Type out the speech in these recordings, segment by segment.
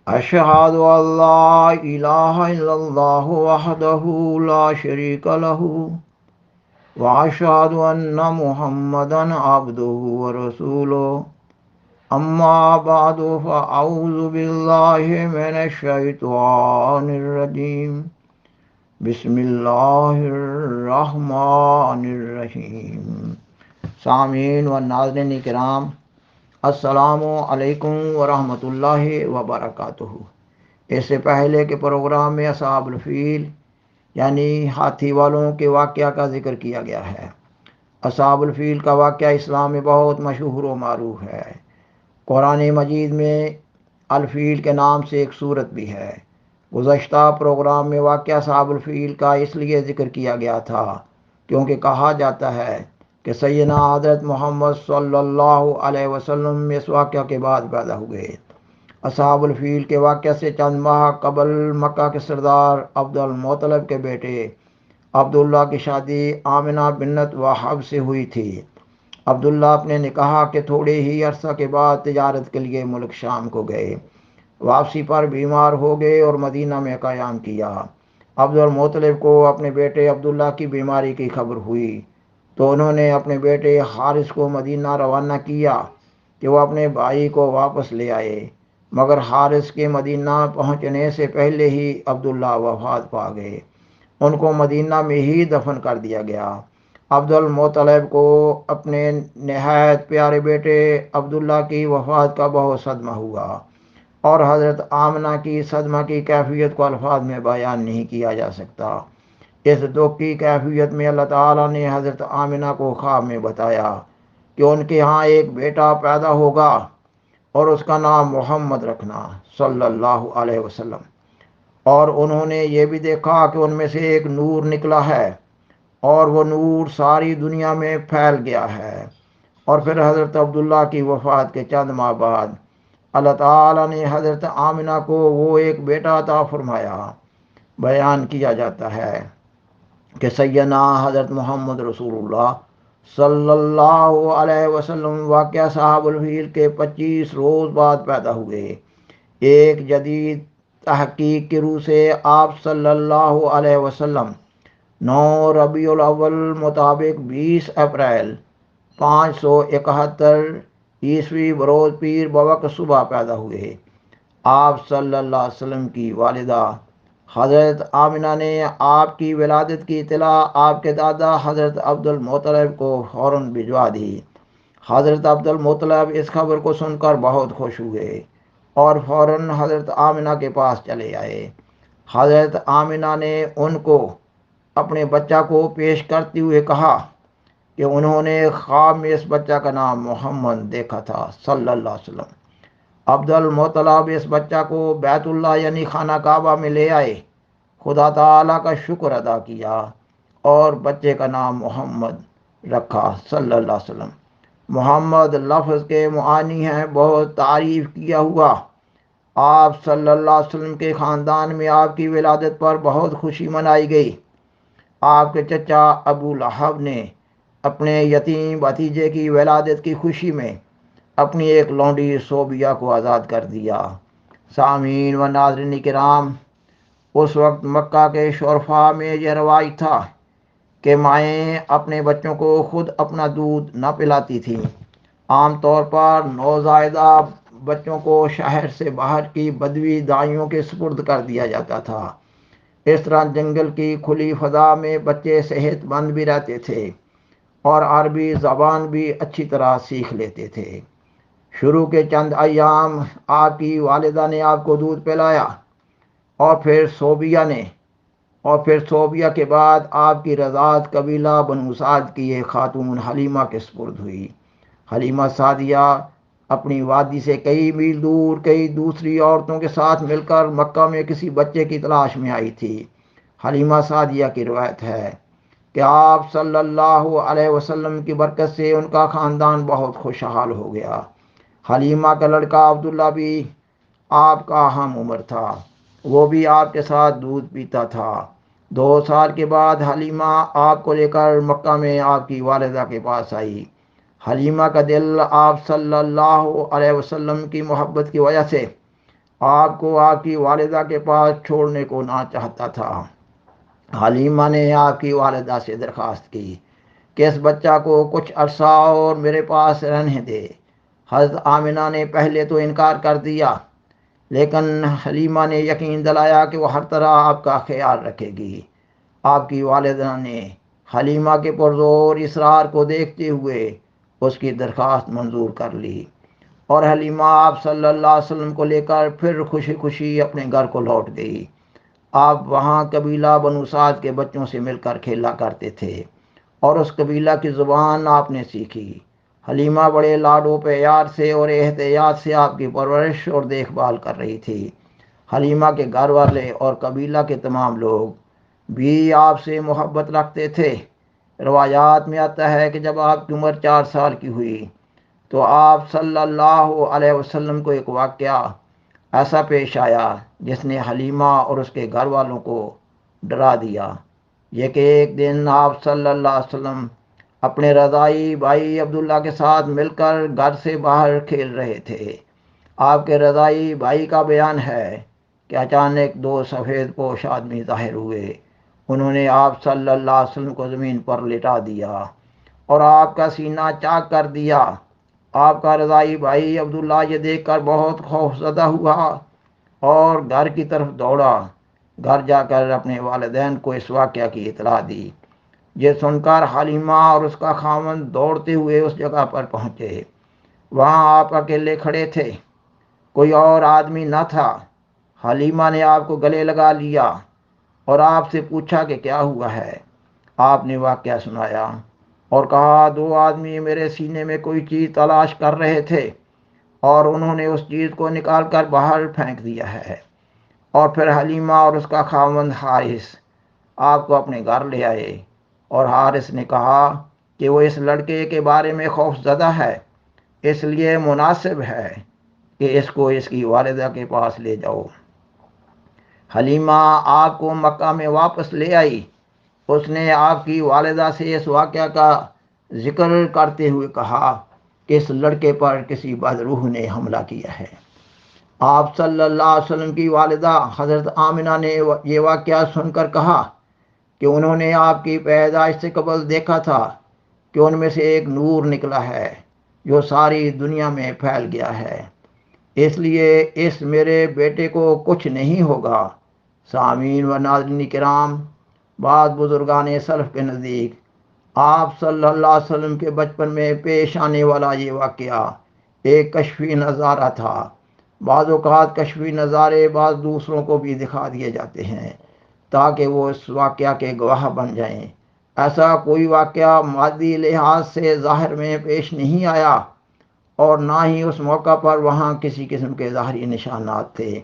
أشهد أن لا إله إلا الله وحده لا شريك له وأشهد أن محمدا عبده ورسوله أما بعد فأعوذ بالله من الشيطان الرجيم بسم اللہ الرحمن الرحیم۔ سامعین و ناظرین کرام، السلام علیکم ورحمۃ اللہ وبرکاتہ۔ اس سے پہلے کے پروگرام میں اصحاب الفیل یعنی ہاتھی والوں کے واقعہ کا ذکر کیا گیا ہے۔ اصحاب الفیل کا واقعہ اسلام میں بہت مشہور و معروف ہے۔ قرآن مجید میں الفیل کے نام سے ایک سورت بھی ہے۔ گزشتہ پروگرام میں واقعہ اصحاب الفیل کا اس لیے ذکر کیا گیا تھا کیونکہ کہا جاتا ہے کہ سیدنا حضرت محمد صلی اللہ علیہ وسلم اس واقعہ کے بعد پیدا ہوئے۔ اصحاب الفیل کے واقعہ سے چند ماہ قبل مکہ کے سردار عبد المطلب کے بیٹے عبداللہ کی شادی آمنہ بنت وہب سے ہوئی تھی۔ عبداللہ اپنے نکاح کے تھوڑے ہی عرصہ کے بعد تجارت کے لیے ملک شام کو گئے۔ واپسی پر بیمار ہو گئے اور مدینہ میں قیام کیا۔ عبد المطلب کو اپنے بیٹے عبداللہ کی بیماری کی خبر ہوئی تو انہوں نے اپنے بیٹے حارث کو مدینہ روانہ کیا کہ وہ اپنے بھائی کو واپس لے آئے، مگر حارث کے مدینہ پہنچنے سے پہلے ہی عبداللہ وفات پا گئے۔ ان کو مدینہ میں ہی دفن کر دیا گیا۔ عبد المطلب کو اپنے نہایت پیارے بیٹے عبداللہ کی وفات کا بہت صدمہ ہوا، اور حضرت آمنہ کی صدمہ کی کیفیت کو الفاظ میں بیان نہیں کیا جا سکتا۔ اس دکھ کی کیفیت میں اللہ تعالیٰ نے حضرت آمنہ کو خواب میں بتایا کہ ان کے ہاں ایک بیٹا پیدا ہوگا اور اس کا نام محمد رکھنا صلی اللہ علیہ وسلم۔ اور انہوں نے یہ بھی دیکھا کہ ان میں سے ایک نور نکلا ہے اور وہ نور ساری دنیا میں پھیل گیا ہے۔ اور پھر حضرت عبداللہ کی وفات کے چند ماہ بعد اللہ تعالیٰ نے حضرت آمنہ کو وہ ایک بیٹا عطا فرمایا۔ بیان کیا جاتا ہے کہ سیدنا حضرت محمد رسول اللہ صلی اللہ علیہ وسلم واقعہ اصحاب الفیل کے 25 روز بعد پیدا ہوئے۔ ایک جدید تحقیق کی روح سے آپ صلی اللہ علیہ وسلم 9 ربیع الاول مطابق 20 اپریل 571 عیسوی بروز پیر بوقت صبح پیدا ہوئے۔ آپ صلی اللہ علیہ وسلم کی والدہ حضرت آمنہ نے آپ کی ولادت کی اطلاع آپ کے دادا حضرت عبد المطلب کو فوراً بھجوا دی۔ حضرت عبد المطلب اس خبر کو سن کر بہت خوش ہوئے اور فوراً حضرت آمنہ کے پاس چلے آئے۔ حضرت آمنہ نے ان کو اپنے بچہ کو پیش کرتے ہوئے کہا کہ انہوں نے خواب میں اس بچہ کا نام محمد دیکھا تھا صلی اللہ علیہ وسلم۔ عبد المطلب اس بچہ کو بیت اللہ یعنی خانہ کعبہ میں لے آئے، خدا تعالیٰ کا شکر ادا کیا اور بچے کا نام محمد رکھا صلی اللہ علیہ وسلم۔ محمد لفظ کے معانی ہیں بہت تعریف کیا ہوا۔ آپ صلی اللہ علیہ وسلم کے خاندان میں آپ کی ولادت پر بہت خوشی منائی گئی۔ آپ کے چچا ابو لہب نے اپنے یتیم بھتیجے کی ولادت کی خوشی میں اپنی ایک لونڈی صوبیہ کو آزاد کر دیا۔ سامعین و ناظرین کرام، اس وقت مکہ کے شرفاء میں یہ رواج تھا کہ مائیں اپنے بچوں کو خود اپنا دودھ نہ پلاتی تھیں۔ عام طور پر نوزائیدہ بچوں کو شہر سے باہر کی بدوی دائیوں کے سپرد کر دیا جاتا تھا۔ اس طرح جنگل کی کھلی فضا میں بچے صحت مند بھی رہتے تھے اور عربی زبان بھی اچھی طرح سیکھ لیتے تھے۔ شروع کے چند ایام آپ کی والدہ نے آپ کو دودھ پلایا اور پھر صوبیہ کے بعد آپ کی رضاعت قبیلہ بنو سعد کی ایک خاتون حلیمہ کے سپرد ہوئی۔ حلیمہ سعدیہ اپنی وادی سے کئی میل دور کئی دوسری عورتوں کے ساتھ مل کر مکہ میں کسی بچے کی تلاش میں آئی تھی۔ حلیمہ سعدیہ کی روایت ہے کہ آپ صلی اللہ علیہ وسلم کی برکت سے ان کا خاندان بہت خوشحال ہو گیا۔ حلیمہ کا لڑکا عبداللہ بھی آپ کا ہم عمر تھا، وہ بھی آپ کے ساتھ دودھ پیتا تھا۔ 2 سال کے بعد حلیمہ آپ کو لے کر مکہ میں آپ کی والدہ کے پاس آئی۔ حلیمہ کا دل آپ صلی اللہ علیہ وسلم کی محبت کی وجہ سے آپ کو آپ کی والدہ کے پاس چھوڑنے کو نہ چاہتا تھا۔ حلیمہ نے آپ کی والدہ سے درخواست کی کہ اس بچہ کو کچھ عرصہ اور میرے پاس رہنے دے۔ حضرت آمنہ نے پہلے تو انکار کر دیا، لیکن حلیمہ نے یقین دلایا کہ وہ ہر طرح آپ کا خیال رکھے گی۔ آپ کی والدہ نے حلیمہ کے پرزور اصرار کو دیکھتے ہوئے اس کی درخواست منظور کر لی، اور حلیمہ آپ صلی اللہ علیہ وسلم کو لے کر پھر خوشی خوشی اپنے گھر کو لوٹ گئی۔ آپ وہاں قبیلہ بنو سعد کے بچوں سے مل کر کھیلا کرتے تھے اور اس قبیلہ کی زبان آپ نے سیکھی۔ حلیمہ بڑے لاڈ و پیار سے اور احتیاط سے آپ کی پرورش اور دیکھ بھال کر رہی تھی۔ حلیمہ کے گھر والے اور قبیلہ کے تمام لوگ بھی آپ سے محبت رکھتے تھے۔ روایات میں آتا ہے کہ جب آپ کی عمر 4 سال کی ہوئی تو آپ صلی اللہ علیہ وسلم کو ایک واقعہ ایسا پیش آیا جس نے حلیمہ اور اس کے گھر والوں کو ڈرا دیا۔ یہ کہ ایک دن آپ صلی اللہ علیہ وسلم اپنے رضائی بھائی عبداللہ کے ساتھ مل کر گھر سے باہر کھیل رہے تھے۔ آپ کے رضائی بھائی کا بیان ہے کہ اچانک 2 سفید پوش آدمی ظاہر ہوئے۔ انہوں نے آپ صلی اللہ علیہ وسلم کو زمین پر لٹا دیا اور آپ کا سینہ چاک کر دیا۔ آپ کا رضائی بھائی عبداللہ یہ دیکھ کر بہت خوف زدہ ہوا اور گھر کی طرف دوڑا۔ گھر جا کر اپنے والدین کو اس واقعہ کی اطلاع دی۔ یہ سن کر حلیمہ اور اس کا خاوند دوڑتے ہوئے اس جگہ پر پہنچے۔ وہاں آپ اکیلے کھڑے تھے، کوئی اور آدمی نہ تھا۔ حلیمہ نے آپ کو گلے لگا لیا اور آپ سے پوچھا کہ کیا ہوا ہے۔ آپ نے واقعہ سنایا اور کہا 2 آدمی میرے سینے میں کوئی چیز تلاش کر رہے تھے اور انہوں نے اس چیز کو نکال کر باہر پھینک دیا ہے۔ اور پھر حلیمہ اور اس کا خاوند حارث آپ کو اپنے گھر لے آئے، اور حارث نے کہا کہ وہ اس لڑکے کے بارے میں خوف زدہ ہے، اس لیے مناسب ہے کہ اس کو اس کی والدہ کے پاس لے جاؤ۔ حلیمہ آپ کو مکہ میں واپس لے آئی۔ اس نے آپ کی والدہ سے اس واقعہ کا ذکر کرتے ہوئے کہا کہ اس لڑکے پر کسی بدروح نے حملہ کیا ہے۔ آپ صلی اللہ علیہ وسلم کی والدہ حضرت آمنہ نے یہ واقعہ سن کر کہا کہ انہوں نے آپ کی پیدائش سے قبل دیکھا تھا کہ ان میں سے ایک نور نکلا ہے جو ساری دنیا میں پھیل گیا ہے، اس لیے اس میرے بیٹے کو کچھ نہیں ہوگا۔ سامعین و ناظرین کرام، بعض بزرگان سلف کے نزدیک آپ صلی اللہ علیہ وسلم کے بچپن میں پیش آنے والا یہ واقعہ ایک کشفی نظارہ تھا۔ بعض اوقات کشفی نظارے بعض دوسروں کو بھی دکھا دیے جاتے ہیں تاکہ وہ اس واقعہ کے گواہ بن جائیں۔ ایسا کوئی واقعہ مادی لحاظ سے ظاہر میں پیش نہیں آیا، اور نہ ہی اس موقع پر وہاں کسی قسم کے ظاہری نشانات تھے۔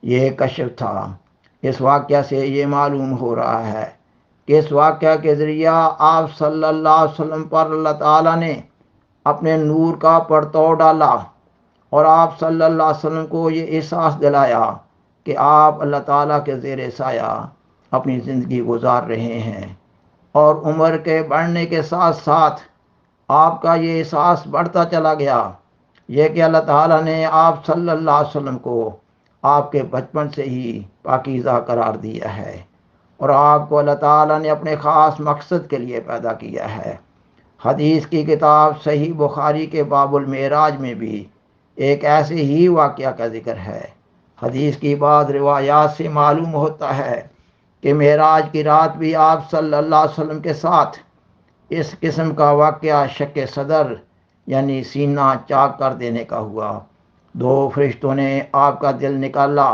یہ کشف تھا۔ اس واقعہ سے یہ معلوم ہو رہا ہے کہ اس واقعہ کے ذریعہ آپ صلی اللہ علیہ وسلم پر اللہ تعالیٰ نے اپنے نور کا پرتو ڈالا، اور آپ صلی اللہ علیہ وسلم کو یہ احساس دلایا کہ آپ اللہ تعالیٰ کے زیر سایہ اپنی زندگی گزار رہے ہیں۔ اور عمر کے بڑھنے کے ساتھ ساتھ آپ کا یہ احساس بڑھتا چلا گیا، یہ کہ اللہ تعالیٰ نے آپ صلی اللہ علیہ وسلم کو آپ کے بچپن سے ہی پاکیزہ قرار دیا ہے، اور آپ کو اللہ تعالیٰ نے اپنے خاص مقصد کے لیے پیدا کیا ہے۔ حدیث کی کتاب صحیح بخاری کے باب المعراج میں بھی ایک ایسے ہی واقعہ کا ذکر ہے۔ حدیث کی بعض روایات سے معلوم ہوتا ہے کہ معراج کی رات بھی آپ صلی اللہ علیہ وسلم کے ساتھ اس قسم کا واقعہ شق صدر یعنی سینہ چاک کر دینے کا ہوا۔ 2 فرشتوں نے آپ کا دل نکالا،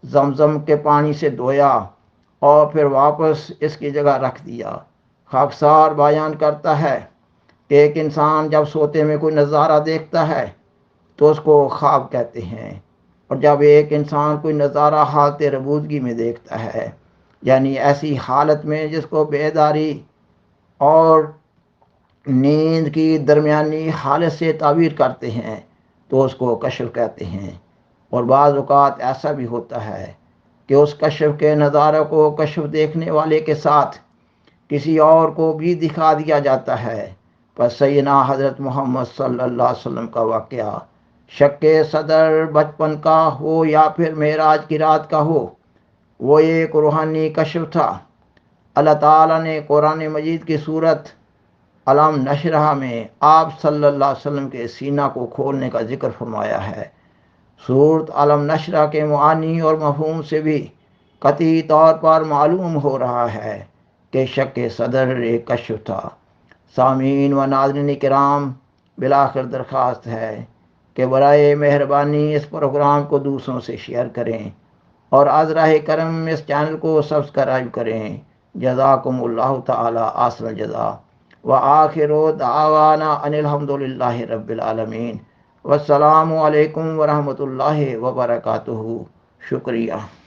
زمزم کے پانی سے دھویا اور پھر واپس اس کی جگہ رکھ دیا۔ خاکسار بیان کرتا ہے کہ ایک انسان جب سوتے میں کوئی نظارہ دیکھتا ہے تو اس کو خواب کہتے ہیں، اور جب ایک انسان کوئی نظارہ حالت ربودگی میں دیکھتا ہے، یعنی ایسی حالت میں جس کو بیداری اور نیند کی درمیانی حالت سے تعبیر کرتے ہیں، تو اس کو کشف کہتے ہیں۔ اور بعض اوقات ایسا بھی ہوتا ہے کہ اس کشف کے نظارہ کو کشف دیکھنے والے کے ساتھ کسی اور کو بھی دکھا دیا جاتا ہے۔ پس سیدنا حضرت محمد صلی اللہ علیہ وسلم کا واقعہ شک صدر بچپن کا ہو یا پھر معراج کی رات کا ہو، وہ ایک روحانی کشف تھا۔ اللہ تعالیٰ نے قرآن مجید کی صورت علم نشرہ میں آپ صلی اللہ علیہ وسلم کے سینہ کو کھولنے کا ذکر فرمایا ہے۔ صورت علم نشرہ کے معانی اور مفہوم سے بھی قطعی طور پر معلوم ہو رہا ہے کہ شک صدر ایک کشف تھا۔ سامعین و ناظرین کرام، بالآخر درخواست ہے کہ برائے مہربانی اس پروگرام کو دوسروں سے شیئر کریں اور از راہ کرم اس چینل کو سبسکرائب کریں۔ جزاکم اللہ تعالی احسن الجزا، وآخر دعوانا ان الحمد للہ رب العالمین، والسلام علیکم ورحمۃ اللہ وبرکاتہ۔ شکریہ۔